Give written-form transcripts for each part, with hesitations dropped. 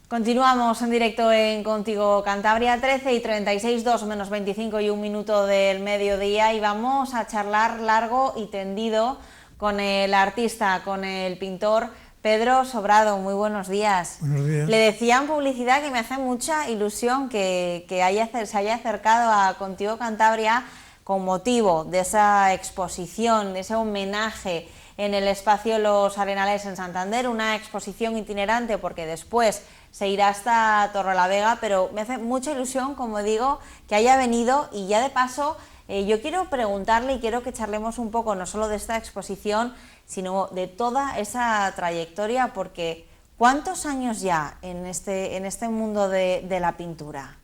Continuamos en directo en Contigo Cantabria, 13:36, 2 menos 25 y 1 minuto del mediodía, y vamos a charlar largo y tendido con el artista, con el pintor Pedro Sobrado. Muy buenos días. Buenos días. Le decía en publicidad que me hace mucha ilusión que se haya acercado a Contigo Cantabria con motivo de esa exposición, de ese homenaje en el espacio Los Arenales en Santander, una exposición itinerante porque después se irá hasta Torrelavega, pero me hace mucha ilusión, como digo, que haya venido. Y ya de paso yo quiero preguntarle y quiero que charlemos un poco no solo de esta exposición, sino de toda esa trayectoria, porque ¿cuántos años ya en este mundo de la pintura?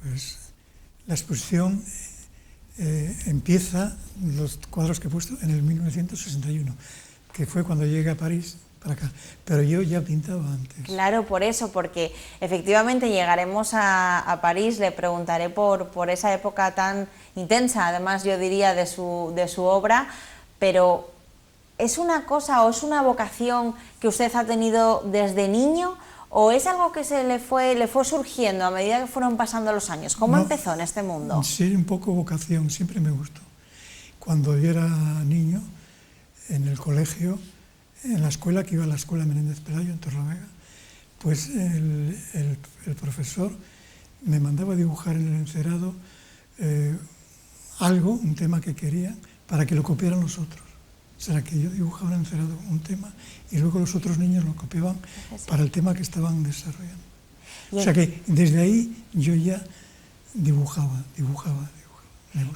Pues la exposición empieza, los cuadros que he puesto, en el 1961, que fue cuando llegué a París para acá, pero yo ya pintaba antes. Claro, por eso, porque efectivamente llegaremos a París, le preguntaré por esa época tan intensa, además yo diría de su obra, pero ¿es una cosa o es una vocación que usted ha tenido desde niño o es algo que le fue surgiendo a medida que fueron pasando los años? ¿Cómo empezó en este mundo? Sí, un poco vocación, siempre me gustó. Cuando yo era niño, en el colegio, en la escuela, que iba a la escuela Menéndez Pelayo en Torrelavega, pues el profesor me mandaba a dibujar en el encerado algo, un tema que quería, para que lo copiaran los otros. O sea, que yo dibujaba en el encerado un tema y luego los otros niños lo copiaban para el tema que estaban desarrollando. O sea que desde ahí yo ya dibujaba.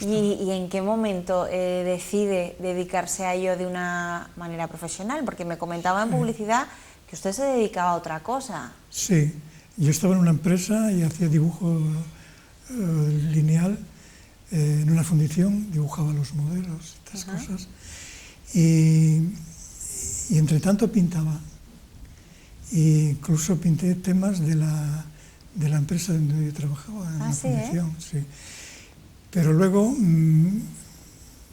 ¿Y en qué momento decide dedicarse a ello de una manera profesional? Porque me comentaba en publicidad que usted se dedicaba a otra cosa. Sí, yo estaba en una empresa y hacía dibujo lineal en una fundición, dibujaba los modelos, estas cosas. Y entre tanto pintaba. E incluso pinté temas de la empresa donde yo trabajaba, en la fundición. Sí. Pero luego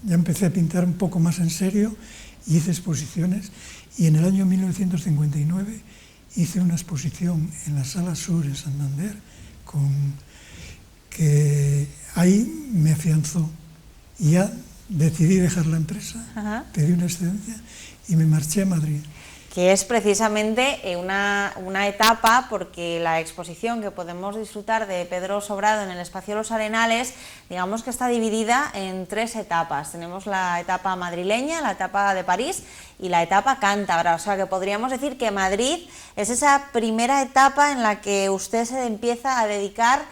ya empecé a pintar un poco más en serio y hice exposiciones, y en el año 1959 hice una exposición en la Sala Sur en Santander, que ahí me afianzó y ya decidí dejar la empresa, pedí una excedencia y me marché a Madrid. Que es precisamente una etapa, porque la exposición que podemos disfrutar de Pedro Sobrado en el espacio Los Arenales, digamos que está dividida en 3 etapas. Tenemos la etapa madrileña, la etapa de París y la etapa cántabra. O sea que podríamos decir que Madrid es esa primera etapa en la que usted se empieza a dedicar,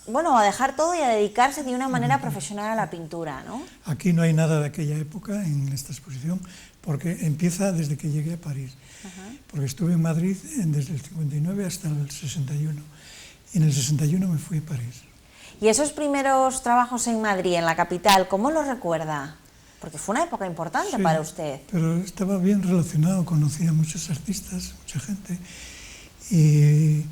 bueno, a dejar todo y a dedicarse de una manera profesional a la pintura, ¿no? Aquí no hay nada de aquella época en esta exposición, porque empieza desde que llegué a París. Porque estuve en Madrid desde el 59 hasta el 61. Y en el 61 me fui a París. ¿Y esos primeros trabajos en Madrid, en la capital, cómo los recuerda? Porque fue una época importante para usted. Pero estaba bien relacionado, conocía a muchos artistas, mucha gente, y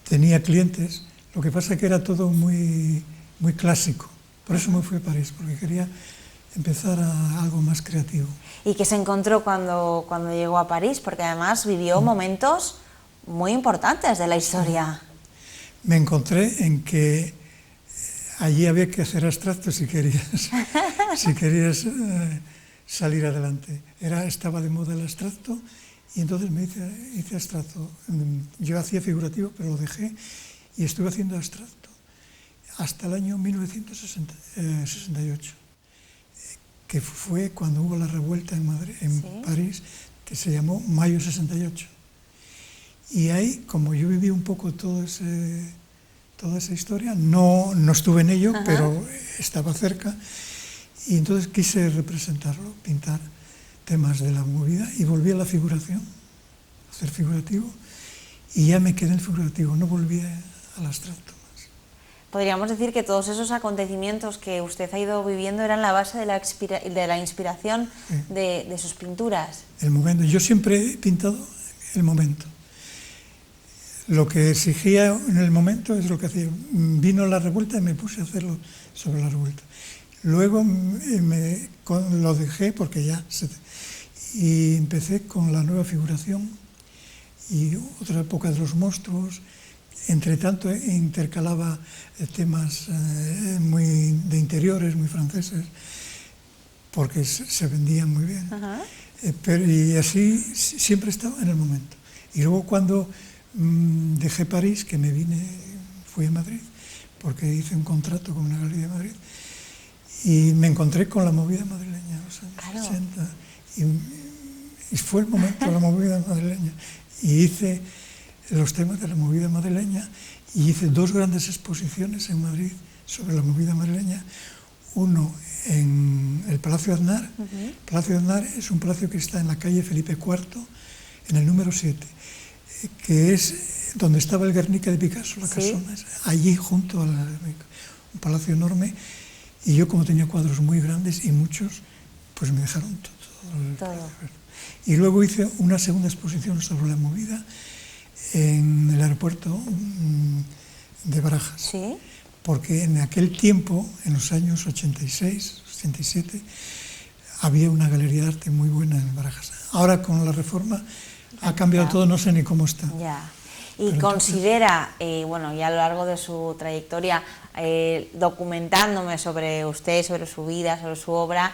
tenía clientes. Lo que pasa es que era todo muy clásico. Por eso me fui a París, porque quería empezar a algo más creativo. ¿Y qué se encontró cuando llegó a París? Porque además vivió momentos muy importantes de la historia. Me encontré en que allí había que hacer abstracto si querías salir adelante. Estaba de moda el abstracto y entonces me hice abstracto. Yo hacía figurativo, pero lo dejé y estuve haciendo abstracto hasta el año 1968. Que fue cuando hubo la revuelta en París, que se llamó Mayo 68. Y ahí, como yo viví un poco toda esa historia, no estuve en ello, pero estaba cerca, y entonces quise representarlo, pintar temas de la movida, y volví a la figuración, a hacer figurativo, y ya me quedé en el figurativo, no volví al abstracto. Podríamos decir que todos esos acontecimientos que usted ha ido viviendo eran la base de la inspiración de sus pinturas. El momento. Yo siempre he pintado el momento. Lo que exigía en el momento es lo que hacía. Vino la revuelta y me puse a hacerlo sobre la revuelta. Luego lo dejé porque y empecé con la nueva figuración y otra época de los monstruos, Entre tanto, intercalaba temas muy de interiores, muy franceses, porque se vendían muy bien. Y así siempre estaba en el momento. Y luego cuando dejé París, que fui a Madrid, porque hice un contrato con una galería de Madrid, y me encontré con la movida madrileña en los años 80, y fue el momento de la movida madrileña. Y hice los temas de la movida madrileña, y hice 2 grandes exposiciones en Madrid sobre la movida madrileña. Uno en el Palacio Aznar. El Palacio Aznar es un palacio que está en la calle Felipe IV, en el número 7, que es donde estaba el Guernica de Picasso, la casona, allí junto a un palacio enorme. Y yo, como tenía cuadros muy grandes y muchos, pues me dejaron todo. Y luego hice una segunda exposición sobre la movida en el aeropuerto de Barajas. ¿Sí? Porque en aquel tiempo, en los años 86, 87, había una galería de arte muy buena en Barajas. Ahora, con la reforma, ha cambiado todo, no sé ni cómo está. Ya. Y considera, bueno, y a lo largo de su trayectoria, documentándome sobre usted, sobre su vida, sobre su obra,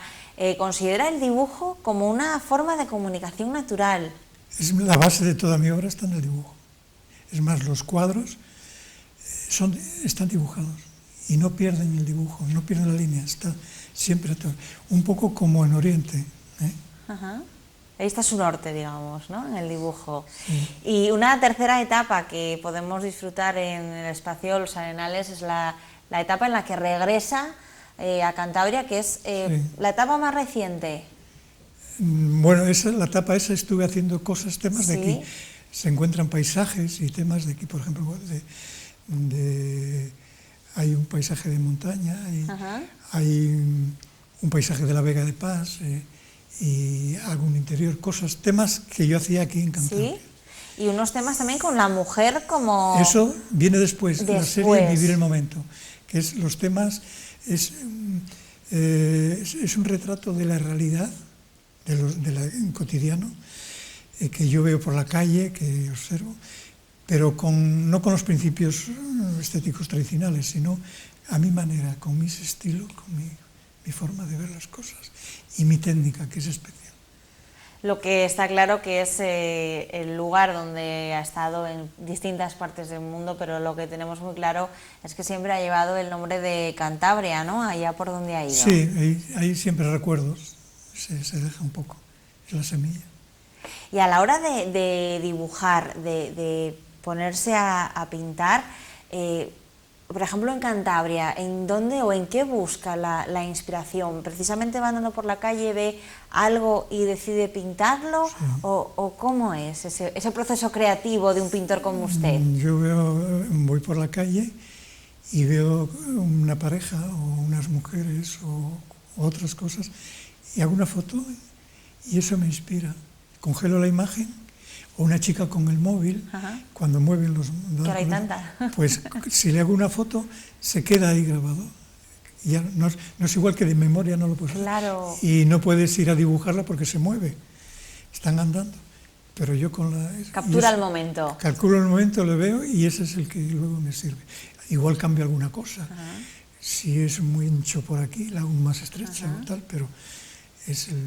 considera el dibujo como una forma de comunicación natural. Es la base de toda mi obra, está en el dibujo. Es más, los cuadros están dibujados y no pierden el dibujo, no pierden la línea, está siempre todo. Un poco como en Oriente. Ahí está su norte, digamos, ¿no? En el dibujo. Sí. Y una tercera etapa que podemos disfrutar en el espacio Los Arenales es la etapa en la que regresa a Cantabria, que es la etapa más reciente. Bueno, la etapa esa estuve haciendo temas de aquí. Se encuentran paisajes y temas de aquí, por ejemplo, hay un paisaje de montaña, hay un paisaje de la Vega de Paz, y algún interior, temas que yo hacía aquí en Cantabria. Sí, y unos temas también con la mujer como... Eso viene después. La serie Vivir el Momento, que es los temas, es un retrato de la realidad, cotidiano, que yo veo por la calle, que observo, pero no con los principios estéticos tradicionales, sino a mi manera, con mis estilos, con mi forma de ver las cosas y mi técnica, que es especial. Lo que está claro que es el lugar donde ha estado en distintas partes del mundo, pero lo que tenemos muy claro es que siempre ha llevado el nombre de Cantabria, ¿no? Allá por donde ha ido. Sí, hay siempre recuerdos, se deja un poco, es la semilla. Y a la hora de dibujar, de ponerse a pintar, por ejemplo, en Cantabria, ¿en dónde o en qué busca la inspiración? ¿Precisamente va andando por la calle, ve algo y decide pintarlo? Sí. ¿O cómo es ese proceso creativo de un pintor como usted? Yo voy por la calle y veo una pareja o unas mujeres o otras cosas y hago una foto y eso me inspira. Congelo la imagen. O una chica con el móvil, cuando mueven los... Que ahora hay tanta. Pues si le hago una foto, se queda ahí grabado. Ya no es igual que de memoria, no lo puedes hacer. Claro. Y no puedes ir a dibujarla porque se mueve. Están andando. Pero yo con la... Captura el momento. Calculo el momento, lo veo y ese es el que luego me sirve. Igual cambio alguna cosa. Si es muy ancho por aquí, la hago más estrecha o tal, pero es el...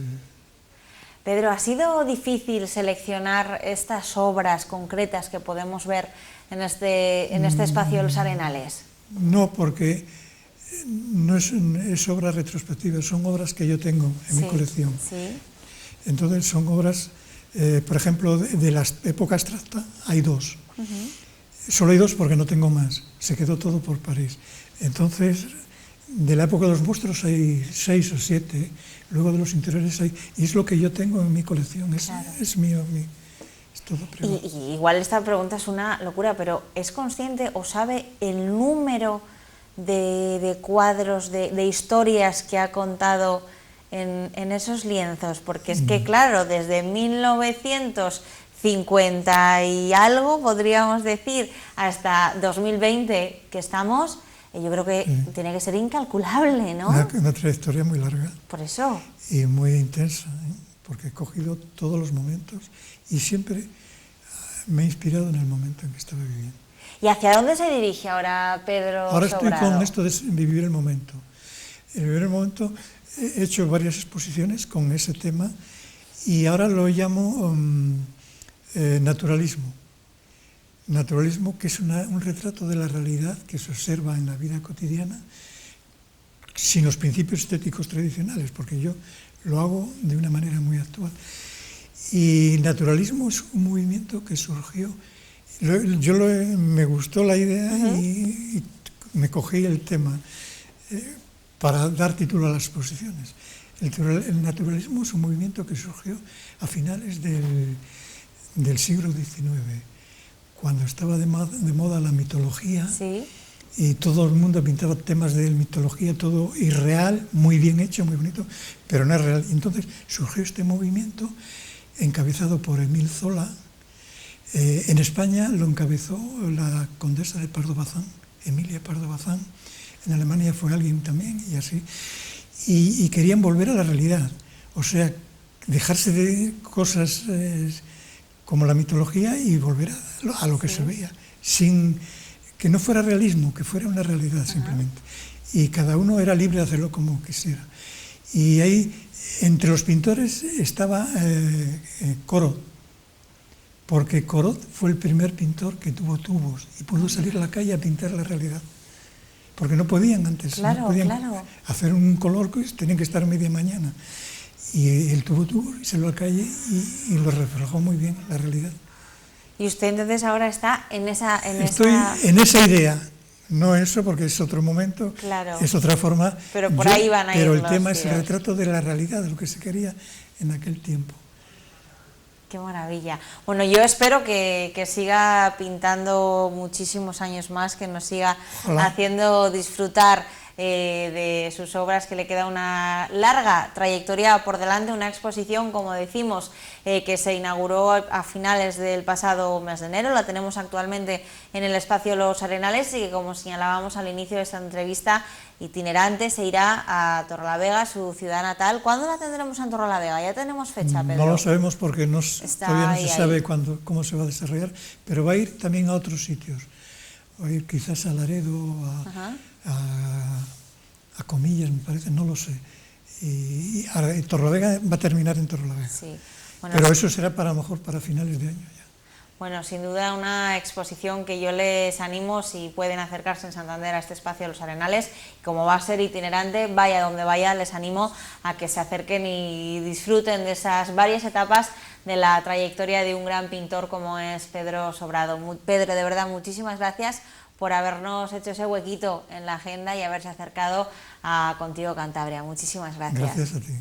Pedro, ¿ha sido difícil seleccionar estas obras concretas que podemos ver en este espacio de Los Arenales? No, porque no es obra retrospectiva, son obras que yo tengo en mi colección. Sí. Entonces son obras, por ejemplo, de la época abstracta hay 2. Solo hay 2 porque no tengo más, se quedó todo por París. Entonces, de la época de los monstruos hay 6 o 7, luego de los interiores hay... Y es lo que yo tengo en mi colección, es mío, es todo privado. Y igual esta pregunta es una locura, pero ¿es consciente o sabe el número de cuadros, de historias que ha contado en esos lienzos? Porque es que, claro, desde 1950 y algo, podríamos decir, hasta 2020 que estamos... Yo creo que tiene que ser incalculable, ¿no? Una trayectoria muy larga. Por eso. Y muy intensa, porque he cogido todos los momentos y siempre me he inspirado en el momento en que estaba viviendo. ¿Y hacia dónde se dirige ahora Pedro Ahora Sobrado? estoy con esto de vivir el momento. El vivir el momento, he hecho varias exposiciones con ese tema y ahora lo llamo naturalismo. Naturalismo, que es un retrato de la realidad que se observa en la vida cotidiana sin los principios estéticos tradicionales, porque yo lo hago de una manera muy actual. Y naturalismo es un movimiento que surgió. Me gustó la idea y me cogí el tema para dar título a las exposiciones. El naturalismo es un movimiento que surgió a finales del siglo XIX, cuando estaba de moda la mitología. Sí. Y todo el mundo pintaba temas de mitología, todo irreal, muy bien hecho, muy bonito, pero no es real. Entonces surgió este movimiento encabezado por Émile Zola. En España lo encabezó la condesa de Pardo Bazán, Emilia Pardo Bazán. En Alemania fue alguien también, y así. Y querían volver a la realidad, o sea, dejarse de cosas como la mitología y volver a lo que se veía, sin que no fuera realismo, que fuera una realidad simplemente. Y cada uno era libre de hacerlo como quisiera. Y ahí, entre los pintores, estaba Corot, porque Corot fue el primer pintor que tuvo tubos y pudo salir a la calle a pintar la realidad. Porque no podían antes, claro, no podían claro. hacer un color, que tenían que estar media mañana. Y él tuvo tubos y salió a la calle y lo reflejó muy bien, la realidad. Y usted entonces ahora está Estoy en esa idea, no eso porque es otro momento, claro, es otra forma. Pero por ahí van a ir Pero el los tema es el tiros. retrato de la realidad, de lo que se quería en aquel tiempo. Qué maravilla. Bueno, yo espero que siga pintando muchísimos años más, que nos siga Ojalá. haciendo disfrutar de sus obras, que le queda una larga trayectoria por delante, una exposición, como decimos, que se inauguró a finales del pasado mes de enero, la tenemos actualmente en el espacio Los Arenales y que, como señalábamos al inicio de esta entrevista, itinerante, se irá a Torrelavega, su ciudad natal. ¿Cuándo la tendremos en Torrelavega? ¿Ya tenemos fecha, Pedro? No lo sabemos porque todavía no se sabe ahí. cómo se va a desarrollar, pero va a ir también a otros sitios. Va a ir quizás a Laredo, a Comillas, me parece, no lo sé. Y Torrelavega va a terminar en Torrelavega. Sí. Bueno, pero eso será a lo mejor para finales de año ya. Bueno, sin duda una exposición que yo les animo, si pueden acercarse en Santander a este espacio de Los Arenales. Como va a ser itinerante, vaya donde vaya, les animo a que se acerquen y disfruten de esas varias etapas de la trayectoria de un gran pintor como es Pedro Sobrado. Pedro, de verdad, muchísimas gracias por habernos hecho ese huequito en la agenda y haberse acercado a Contigo Cantabria. Muchísimas gracias. Gracias a ti.